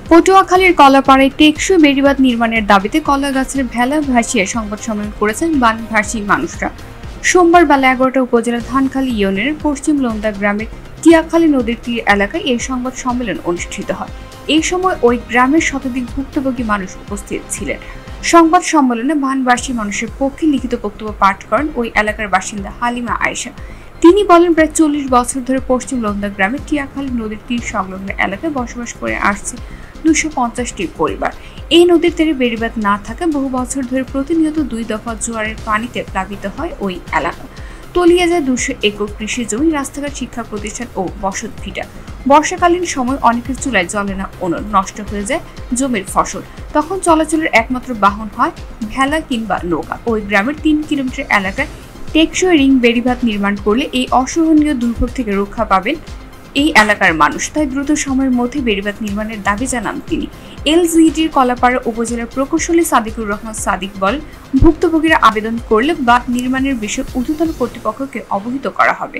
পটুয়াখালীর কলাপাড়ায় টেকসই বেড়িবাঁধ নির্মাণের দাবিতে কলা গাছের ভেলা ভাসিয়ে সংবাদ সম্মেলন করেছেন বানভাসী মানুষরা। সোমবার বেলা ১১টা উপজেলার ধানখালী ইউনিয়নের পশ্চিম লোন্দা গ্রামের টিয়াখালী নদীর তীর এলাকায় এই সংবাদ সম্মেলন অনুষ্ঠিত হয়। এই সময় ওই গ্রামের শতাধিক ভুক্তভোগী মানুষ উপস্থিত ছিলেন। সংবাদ সম্মেলনে বানভাসী মানুষের পক্ষে লিখিত বক্তব্য পাঠ করেন ওই এলাকার বাসিন্দা হালিমা আয়েশা। তিনি বলেন, প্রায় ৪০ বছর ধরে পশ্চিম লোন্দা গ্রামে টিয়াখালী নদীর তীর সংলগ্ন এলাকায় বসবাস করে আসছে ২৫০টি পরিবার। এই নদীর তীরে বেড়িবাঁধ না থাকায় বহু বছর ধরে প্রতিনিয়ত ২ দফা জোয়ারের পানিতে প্লাবিত হয় ওই এলাকা। তলিয়ে যায় ২০০ একর কৃষি জমি, রাস্তাঘাট, শিক্ষা প্রতিষ্ঠান ও বসত ভিটা। বর্ষাকালীন সময় অনেকের চুলায় জ্বলে না উনুন, নষ্ট হয়ে যায় জমির ফসল। তখন চলাচলের একমাত্র বাহন হয় ভেলা কিংবা নৌকা। ওই গ্রামের ৩ কিলোমিটার এলাকায় টেকসই রিং বেড়িবাঁধ নির্মাণ করলে এই অসহনীয় দুর্ভোগ থেকে রক্ষা পাবেন এই এলাকার মানুষ। তাই দ্রুত সময়ের মধ্যে বেড়িবাঁধ নির্মাণের দাবি জানান তিনি। এলজিইডির কলাপাড়া উপজেলার প্রকৌশলী সাদিকুর রহমান সাদিক বলেন, ভুক্তভোগীরা আবেদন করলে বাঁধ নির্মাণের বিষয়ে ঊর্ধ্বতন কর্তৃপক্ষকে অবহিত করা হবে।